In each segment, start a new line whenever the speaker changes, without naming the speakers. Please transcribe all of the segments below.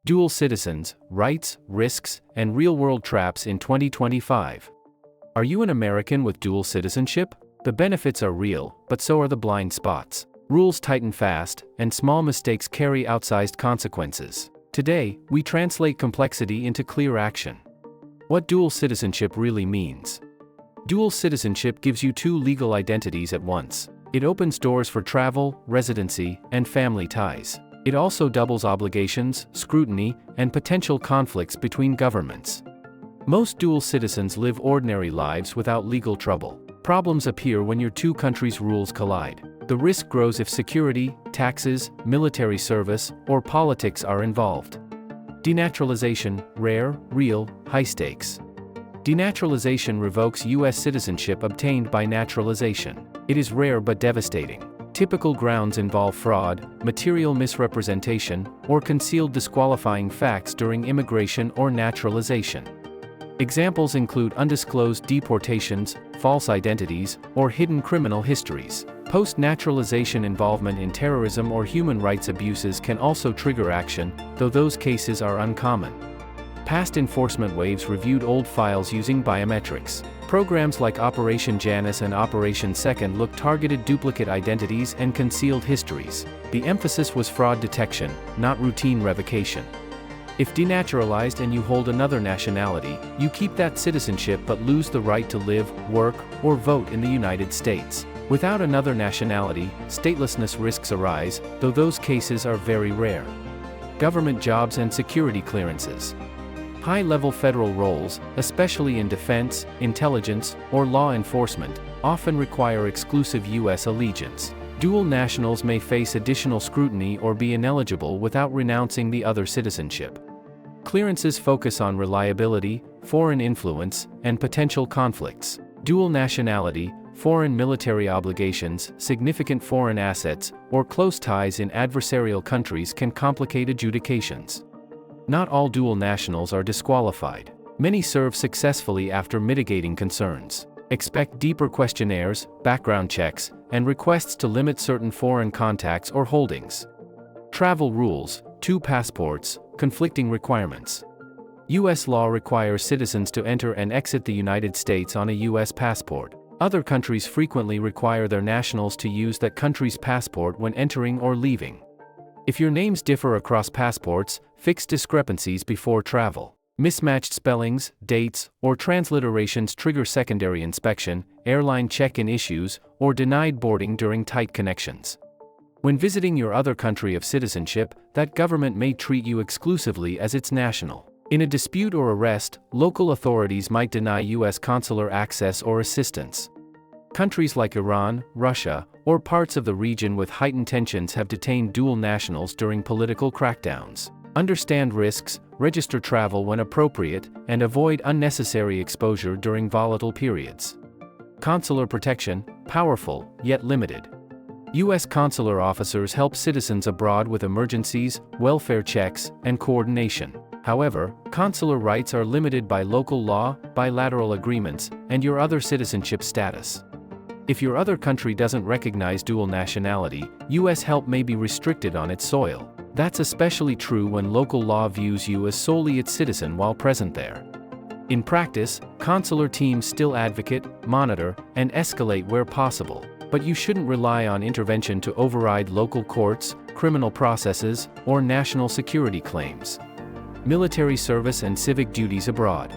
Dual citizens, rights, risks, and real-world traps in 2025. Are you an American with dual citizenship? The benefits are real, but so are the blind spots. Rules tighten fast, and small mistakes carry outsized consequences. Today, we translate complexity into clear action. What dual citizenship really means. Dual citizenship gives you two legal identities at once. It opens doors for travel, residency, and family ties. It also doubles obligations, scrutiny, and potential conflicts between governments. Most dual citizens live ordinary lives without legal trouble. Problems appear when your two countries' rules collide. The risk grows if security, taxes, military service, or politics are involved. Denaturalization, rare, real, high stakes. Denaturalization revokes U.S. citizenship obtained by naturalization. It is rare but devastating. Typical grounds involve fraud, material misrepresentation, or concealed disqualifying facts during immigration or naturalization. Examples include undisclosed deportations, false identities, or hidden criminal histories. Post-naturalization involvement in terrorism or human rights abuses can also trigger action, though those cases are uncommon. Past enforcement waves reviewed old files using biometrics. Programs like Operation Janus and Operation Second looked targeted duplicate identities and concealed histories. The emphasis was fraud detection, not routine revocation. If denaturalized and you hold another nationality, you keep that citizenship but lose the right to live, work, or vote in the United States. Without another nationality, statelessness risks arise, though those cases are very rare. Government jobs and security clearances. High-level federal roles, especially in defense, intelligence, or law enforcement, often require exclusive U.S. allegiance. Dual nationals may face additional scrutiny or be ineligible without renouncing the other citizenship. Clearances focus on reliability, foreign influence, and potential conflicts. Dual nationality, foreign military obligations, significant foreign assets, or close ties in adversarial countries can complicate adjudications. Not all dual nationals are disqualified. Many serve successfully after mitigating concerns. Expect deeper questionnaires, background checks, and requests to limit certain foreign contacts or holdings. Travel rules, 2 passports, conflicting requirements. U.S. law requires citizens to enter and exit the United States on a U.S. passport. Other countries frequently require their nationals to use that country's passport when entering or leaving. If your names differ across passports, fix discrepancies before travel. Mismatched spellings, dates, or transliterations trigger secondary inspection, airline check-in issues, or denied boarding during tight connections. When visiting your other country of citizenship, that government may treat you exclusively as its national. In a dispute or arrest, local authorities might deny U.S. consular access or assistance. Countries like Iran, Russia, or parts of the region with heightened tensions have detained dual nationals during political crackdowns. Understand risks, register travel when appropriate, and avoid unnecessary exposure during volatile periods. Consular protection, powerful, yet limited. U.S. consular officers help citizens abroad with emergencies, welfare checks, and coordination. However, consular rights are limited by local law, bilateral agreements, and your other citizenship status. If your other country doesn't recognize dual nationality, U.S. help may be restricted on its soil. That's especially true when local law views you as solely its citizen while present there. In practice, consular teams still advocate, monitor, and escalate where possible, but you shouldn't rely on intervention to override local courts, criminal processes, or national security claims. Military service and civic duties abroad.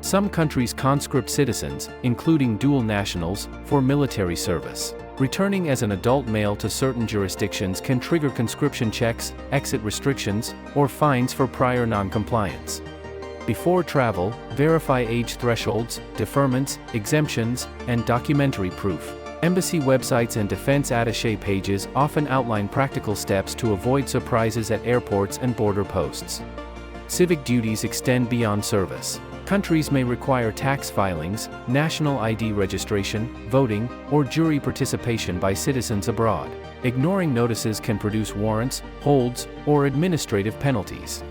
Some countries conscript citizens, including dual nationals, for military service. Returning as an adult male to certain jurisdictions can trigger conscription checks, exit restrictions, or fines for prior non-compliance. Before travel, verify age thresholds, deferments, exemptions, and documentary proof. Embassy websites and defense attaché pages often outline practical steps to avoid surprises at airports and border posts. Civic duties extend beyond service. Countries may require tax filings, national ID registration, voting, or jury participation by citizens abroad. Ignoring notices can produce warrants, holds, or administrative penalties.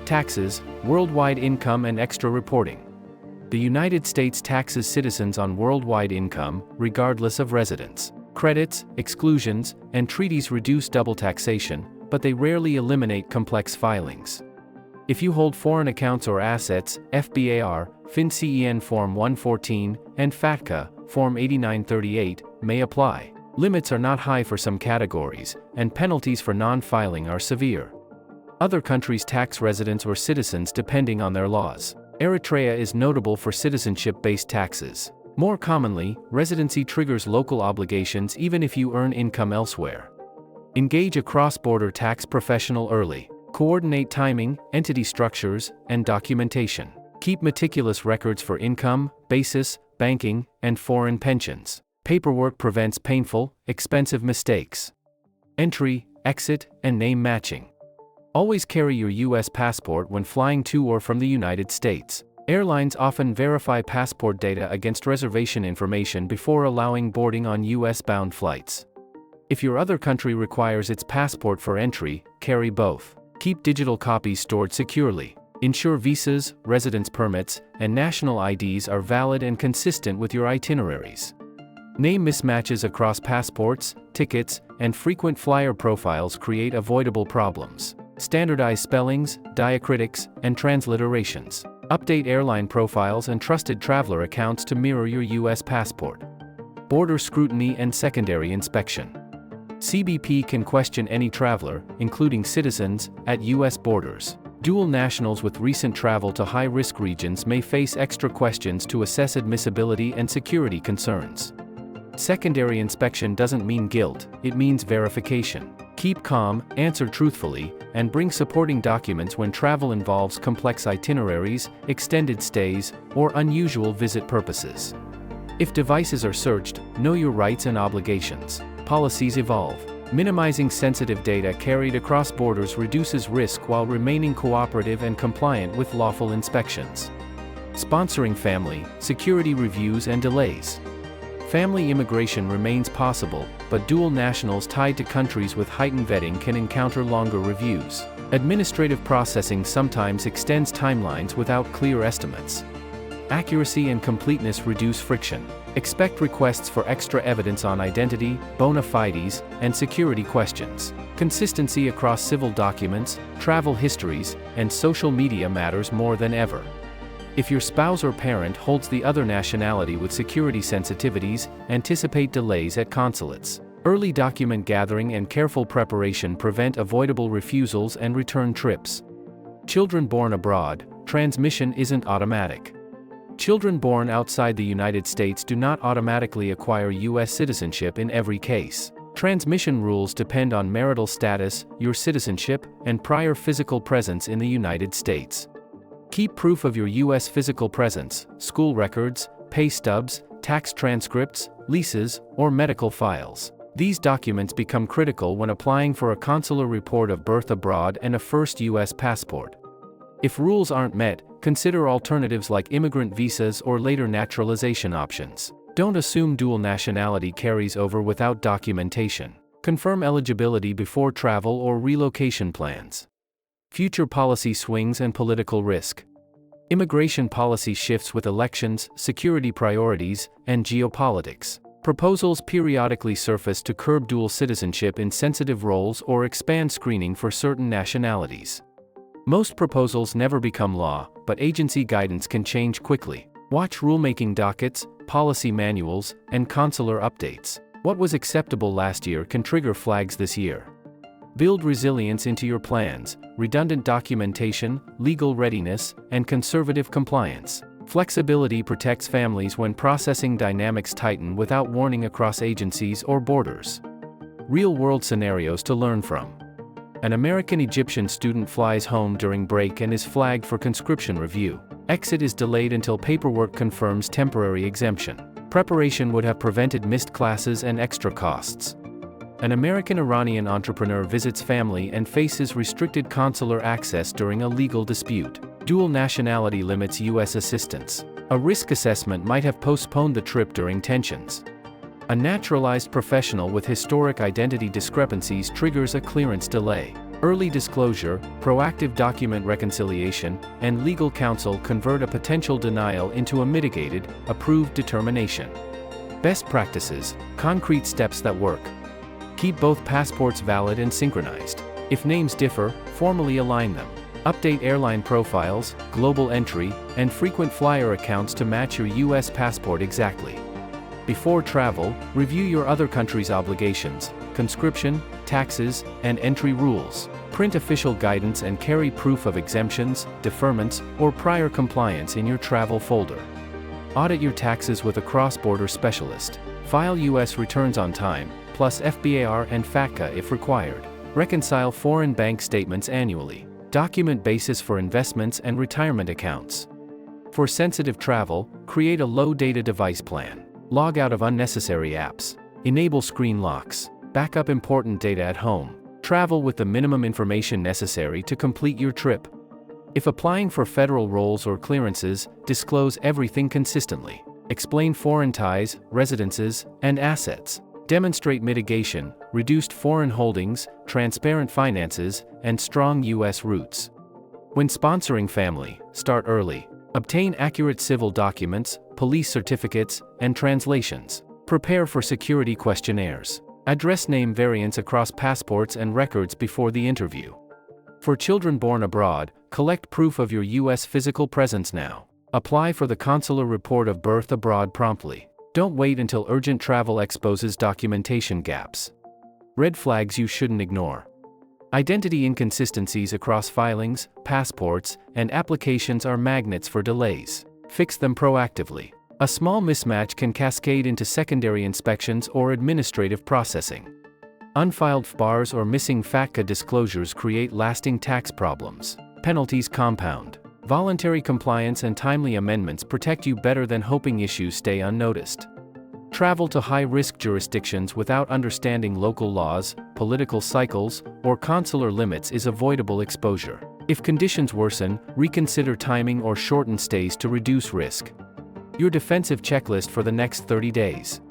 Taxes, worldwide income and extra reporting. The United States taxes citizens on worldwide income, regardless of residence. Credits, exclusions, and treaties reduce double taxation, but they rarely eliminate complex filings. If you hold foreign accounts or assets, FBAR, FinCEN Form 114, and FATCA, Form 8938, may apply. Limits are not high for some categories, and penalties for non-filing are severe. Other countries tax residents or citizens depending on their laws. Eritrea is notable for citizenship-based taxes. More commonly, residency triggers local obligations even if you earn income elsewhere. Engage a cross-border tax professional early. Coordinate timing, entity structures, and documentation. Keep meticulous records for income, basis, banking, and foreign pensions. Paperwork prevents painful, expensive mistakes. Entry, exit, and name matching. Always carry your U.S. passport when flying to or from the United States. Airlines often verify passport data against reservation information before allowing boarding on U.S.-bound flights. If your other country requires its passport for entry, carry both. Keep digital copies stored securely. Ensure visas, residence permits, and national IDs are valid and consistent with your itineraries. Name mismatches across passports, tickets, and frequent flyer profiles create avoidable problems. Standardize spellings, diacritics, and transliterations. Update airline profiles and trusted traveler accounts to mirror your U.S. passport. Border scrutiny and secondary inspection. CBP can question any traveler, including citizens, at U.S. borders. Dual nationals with recent travel to high-risk regions may face extra questions to assess admissibility and security concerns. Secondary inspection doesn't mean guilt, it means verification. Keep calm, answer truthfully, and bring supporting documents when travel involves complex itineraries, extended stays, or unusual visit purposes. If devices are searched, know your rights and obligations. Policies evolve. Minimizing sensitive data carried across borders reduces risk while remaining cooperative and compliant with lawful inspections. Sponsoring family, security reviews and delays. Family immigration remains possible, but dual nationals tied to countries with heightened vetting can encounter longer reviews. Administrative processing sometimes extends timelines without clear estimates. Accuracy and completeness reduce friction. Expect requests for extra evidence on identity, bona fides, and security questions. Consistency across civil documents, travel histories, and social media matters more than ever. If your spouse or parent holds the other nationality with security sensitivities, anticipate delays at consulates. Early document gathering and careful preparation prevent avoidable refusals and return trips. Children born abroad, transmission isn't automatic. Children born outside the United States do not automatically acquire U.S. citizenship in every case. Transmission rules depend on marital status, your citizenship, and prior physical presence in the United States. Keep proof of your U.S. physical presence, school records, pay stubs, tax transcripts, leases, or medical files. These documents become critical when applying for a consular report of birth abroad and a first U.S. passport. If rules aren't met, consider alternatives like immigrant visas or later naturalization options. Don't assume dual nationality carries over without documentation. Confirm eligibility before travel or relocation plans. Future policy swings and political risk. Immigration policy shifts with elections, security priorities, and geopolitics. Proposals periodically surface to curb dual citizenship in sensitive roles or expand screening for certain nationalities. Most proposals never become law, but agency guidance can change quickly. Watch rulemaking dockets, policy manuals, and consular updates. What was acceptable last year can trigger flags this year. Build resilience into your plans, redundant documentation, legal readiness, and conservative compliance. Flexibility protects families when processing dynamics tighten without warning across agencies or borders. Real-world scenarios to learn from. An American-Egyptian student flies home during break and is flagged for conscription review. Exit is delayed until paperwork confirms temporary exemption. Preparation would have prevented missed classes and extra costs. An American-Iranian entrepreneur visits family and faces restricted consular access during a legal dispute. Dual nationality limits U.S. assistance. A risk assessment might have postponed the trip during tensions. A naturalized professional with historic identity discrepancies triggers a clearance delay. Early disclosure, proactive document reconciliation, and legal counsel convert a potential denial into a mitigated, approved determination. Best practices, concrete steps that work. Keep both passports valid and synchronized. If names differ, formally align them. Update airline profiles, global entry, and frequent flyer accounts to match your U.S. passport exactly. Before travel, review your other country's obligations, conscription, taxes, and entry rules. Print official guidance and carry proof of exemptions, deferments, or prior compliance in your travel folder. Audit your taxes with a cross-border specialist. File U.S. returns on time, plus FBAR and FATCA if required. Reconcile foreign bank statements annually. Document basis for investments and retirement accounts. For sensitive travel, create a low-data device plan. Log out of unnecessary apps. Enable screen locks. Back up important data at home. Travel with the minimum information necessary to complete your trip. If applying for federal roles or clearances, disclose everything consistently. Explain foreign ties, residences, and assets. Demonstrate mitigation, reduced foreign holdings, transparent finances, and strong U.S. roots. When sponsoring family, start early. Obtain accurate civil documents, police certificates, and translations. Prepare for security questionnaires. Address name variants across passports and records before the interview. For children born abroad, collect proof of your U.S. physical presence now. Apply for the consular report of birth abroad promptly. Don't wait until urgent travel exposes documentation gaps. Red flags you shouldn't ignore. Identity inconsistencies across filings, passports, and applications are magnets for delays. Fix them proactively. A small mismatch can cascade into secondary inspections or administrative processing. Unfiled FBARs or missing FATCA disclosures create lasting tax problems. Penalties compound. Voluntary compliance and timely amendments protect you better than hoping issues stay unnoticed. Travel to high-risk jurisdictions without understanding local laws, political cycles, or consular limits is avoidable exposure. If conditions worsen, reconsider timing or shorten stays to reduce risk. Your defensive checklist for the next 30 days.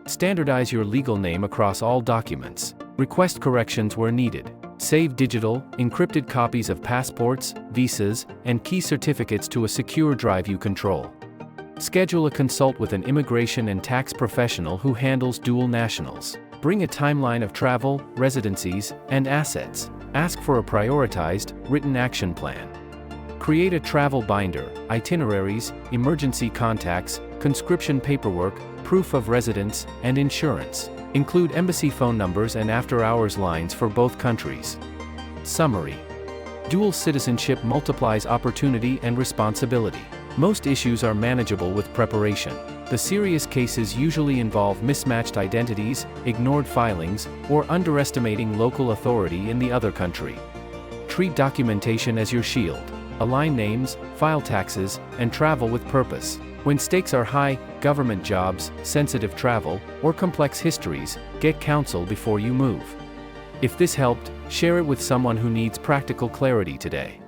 Standardize your legal name across all documents. Request corrections where needed. Save digital, encrypted copies of passports, visas, and key certificates to a secure drive you control. Schedule a consult with an immigration and tax professional who handles dual nationals. Bring a timeline of travel, residencies, and assets. Ask for a prioritized, written action plan. Create a travel binder, itineraries, emergency contacts, conscription paperwork, proof of residence, and insurance. Include embassy phone numbers and after-hours lines for both countries. Summary. Dual citizenship multiplies opportunity and responsibility. Most issues are manageable with preparation. The serious cases usually involve mismatched identities, ignored filings, or underestimating local authority in the other country. Treat documentation as your shield. Align names, file taxes, and travel with purpose. When stakes are high, government jobs, sensitive travel, or complex histories, get counsel before you move. If this helped, share it with someone who needs practical clarity today.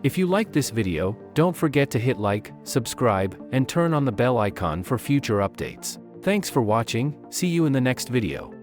If you liked this video, don't forget to hit like, subscribe, and turn on the bell icon for future updates. Thanks for watching, see you in the next video.